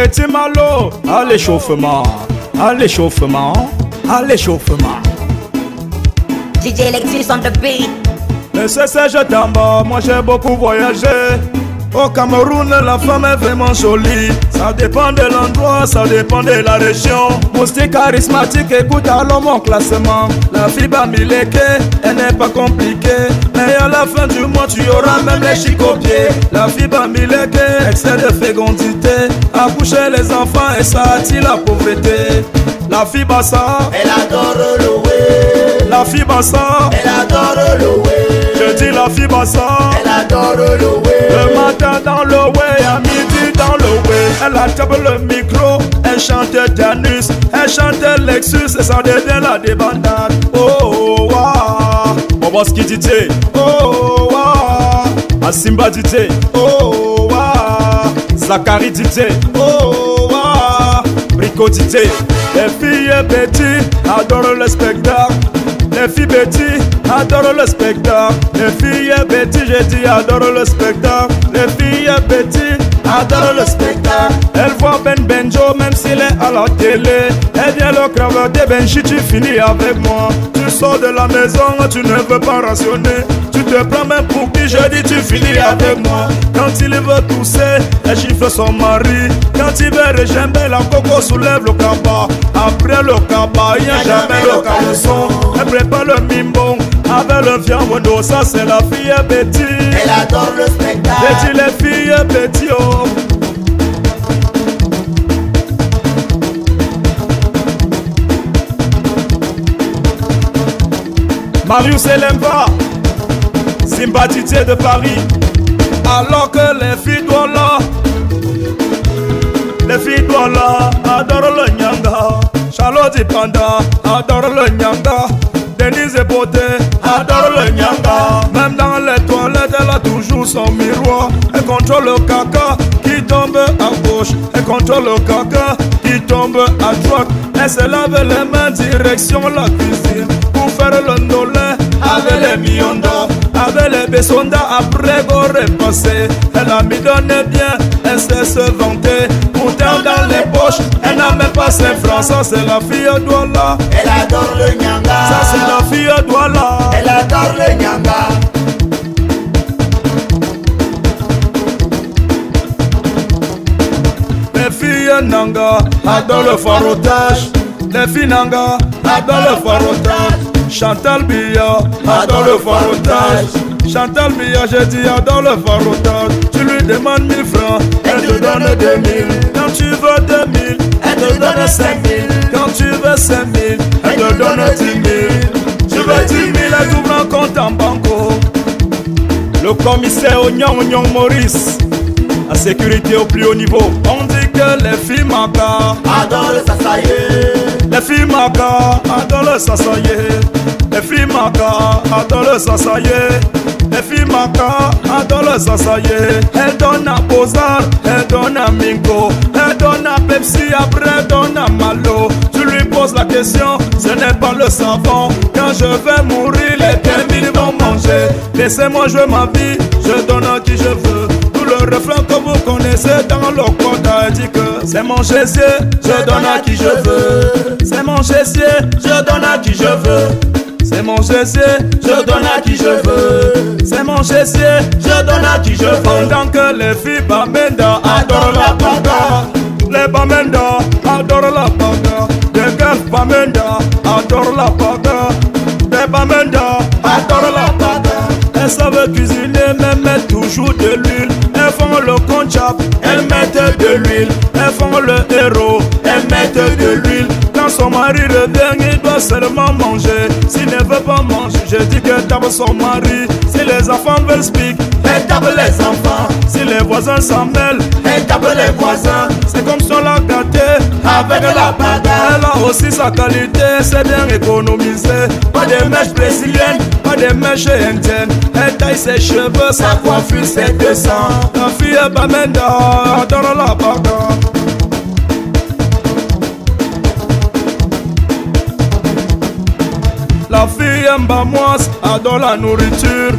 Petit Malo, à l'échauffement, à l'échauffement, à l'échauffement. DJ Alexis on the beat. Mais c'est je t'aime, moi j'ai beaucoup voyagé. Au Cameroun, la femme est vraiment jolie. Ça dépend de l'endroit, ça dépend de la région. Moustique charismatique, écoute alors mon classement. La fille Bamileke, elle n'est pas compliquée. Mais à la fin du mois, tu auras même les chics aux pieds. La fille Bamileke, excès de fécondité. Accoucher les enfants et ça attire la pauvreté. La fille Bassa, elle adore louer. La fille Bassa, elle adore louer. Je dis la fille Bassa, elle adore louer. Le matin dans le way, à midi dans le way. Elle attrape le micro, elle chante Janus, elle chante Lexus et ça devient la débandade. Oh, waouh, Boboski DJ, oh, waouh, Asimba DJ, oh, waouh, Zachary DJ, oh, waouh, Rico DJ. Les filles petits adorent le spectacle. Les filles petits adorent le spectacle. Les filles petits, j'ai dit adorent le spectacle. Les filles petits adorent le spectacle. Elle voit Ben Benjo même s'il est à la télé. Elle vient le cravater, Benji tu finis avec moi. Tu sors de la maison, tu ne veux pas rationner. Tu te prends même pour qui, je dis tu finis avec moi. Quand il veut tousser, elle chiffre son mari. Quand il veut régimber, la coco soulève le cabas. Après le cabas, il n'y a jamais le caleçon. Elle prépare le mimbo avec le viande, ça c'est la fille petite. Elle adore le spectacle. J'ai dit les filles petites, oh. Marius Elemba, sympathisé de Paris. Alors que les filles Douala, les filles Douala adorent le nyanga. Charlotte Panda adore le nyanga. Denise Beauté adore le nyanga. Même dans les toilettes, elle a toujours son miroir. Elle contrôle le caca qui tombe à gauche. Elle contrôle le caca qui tombe à droite. Elle se lave les mains direction la cuisine pour faire le ndolé avec les miondos, avec les besondas. Après go repasser, elle a mis donné bien, elle sait se vanter. Pourtant dans les poches, elle n'a même pas 5 francs. Ça c'est la fille Douala. Elle adore le nyanga. Ça c'est la fille Douala. Elle adore le nyanga. Les filles Nanga adorent le farotage. Les filles Nanga adorent le farotage. Chantal Biya adore le farotage. Chantal Biya, j'ai dit adore le farotage. Tu lui demandes 1000 francs, elle te donne 2000. Quand tu veux 2000, elle te donne 5000. Quand tu veux 5000, elle te donne 10 000. Tu veux 10 000, elle t'ouvre un compte en banco. Le commissaire Onyang Maurice, la sécurité au plus haut niveau. On dit que les filles Maka adorent le sasaye. Les filles Maka adorent le sasaye. Les filles Maka adorent le sasaye. Les filles Maka adorent le sasaye. Elle donne à Bozar, elle donne à Mingo, elle donne à Pepsi, après elle donne à Malo. Tu lui poses la question, ce n'est pas le savon. Quand je vais mourir, les termines vont manger. Laissez-moi jouer ma vie, je donne à qui je veux. Le refrain que vous connaissez dans le code a dit que c'est mon gésier, je donne à qui je veux. C'est mon gésier, je donne à qui je veux. C'est mon gésier, je donne à qui je veux. C'est mon gésier, je donne à qui je veux. Pendant que les filles Bamenda adorent la bagarre. Les Bamenda adorent la bagarre. Les gars Bamenda adorent la bagarre. Les Bamenda adorent la bagarre. Elles savent cuisiner, mais mettent toujours de l'huile. Elles font le conchap, elles mettent de l'huile. Elles font le héros, elles mettent de l'huile. Quand son mari revient, il doit seulement manger. S'il ne veut pas manger, je dis que tape son mari. Si les enfants veulent speak, elle tape les enfants. Si les voisins s'en mêlent, elle tape les voisins. C'est comme si on l'a gâté avec la bagarre. Elle a aussi sa qualité, c'est bien économisé. Pas de mèches brésiliennes, pas de mèches indiennes. Elle taille ses cheveux, sa coiffure c'est 200. La fille Bamenda adore la bagarre. La fille Mbamoise adore la nourriture.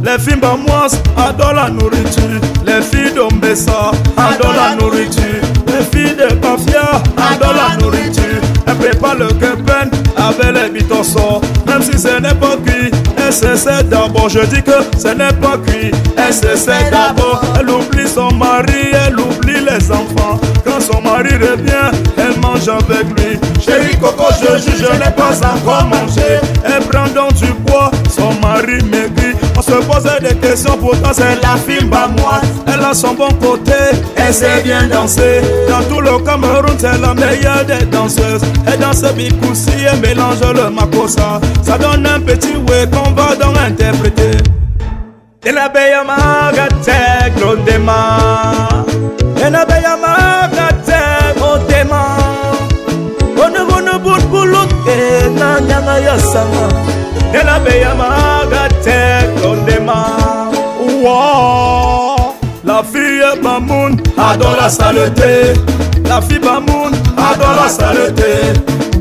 Les filles Mbamoise adorent la nourriture. Les filles d'Ombessa adorent la nourriture. Les filles de Bafia, adore la nourriture. Elle prépare le kepen avec les bitossons. Même si ce n'est pas cuit, elle se sait d'abord. Je dis que ce n'est pas cuit, elle se sait d'abord. Elle oublie son mari, elle oublie les enfants. Quand son mari revient, elle mange avec lui. Chérie Coco, je juge, je n'ai pas encore mangé. Elle prend donc du poids, son mari maigrit. On se posait des questions, pourtant c'est la fille bamoise. Elle a son bon côté, elle sait bien danser. Dans tout le Cameroun, c'est la meilleure des danseuses. Elle danse bikoussi et mélange le makossa. Ça donne un petit way qu'on va donc interpréter. Enabeya magate grondema, enabeya magate grondema. Onu bulbuluke na nyanga yasama. Enabeya magate grondema. Wow. La fille Bamoun adore la saleté. La fille Bamoun adore la saleté.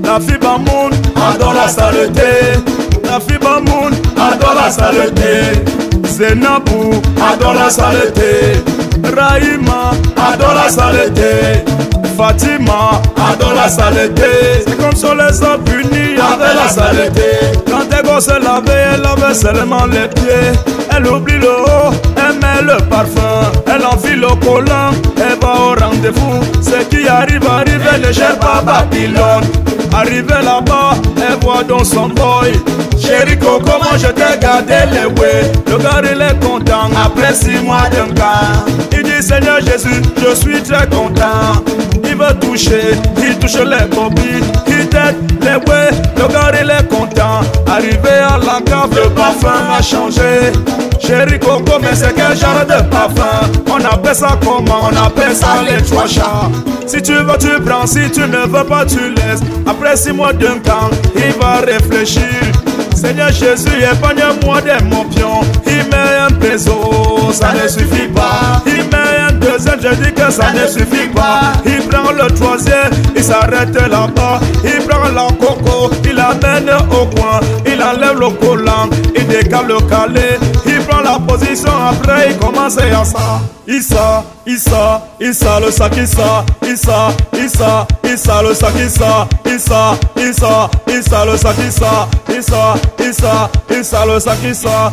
La fille Bamoun adore la saleté. La fille Bamoun adore la saleté. Zenabou adore la saleté. Raïma adore la saleté. Fatima adore la saleté. C'est comme sur les hommes unis avec la saleté. Quand elle gosse se laver, elle lave seulement les pieds. Elle oublie le haut, elle met le parfum. Elle enfile le collant, elle va au rendez-vous. Ce qui arrive, arrive, elle ne gère pas Babylone. Arrivé là-bas, elle voit dans son boy. Chérie Coco, comment je t'ai gardé les way. Le gars il est content, après 6 mois d'un gars. Il dit Seigneur Jésus, je suis très content. Il veut toucher, il touche les copines. Il t'aide les way, le gars il est content. Arrivé à la cave, le parfum a changé. Chérie Coco, mais c'est quel genre de parfum? On appelle ça comment? On appelle ça les 3 chats. Si tu veux tu prends, si tu ne veux pas tu laisses. Après 6 mois d'un temps, il va réfléchir. Seigneur Jésus, épargne-moi des mopions. Il met un peso, ça ne suffit pas. Il met un deuxième, je dis que ça ne suffit pas. Il prend le troisième, il s'arrête là-bas. Il prend la coco, il l'amène au coin. Il enlève le collant, il décale le calé. Il prend la position, après il commence à ça. Issa, Issa, Issa, le sac Issa, Issa, Issa, Issa, le sac Issa, Issa, Issa, Issa, le sac Issa, Issa, Issa, Issa, le sac Issa.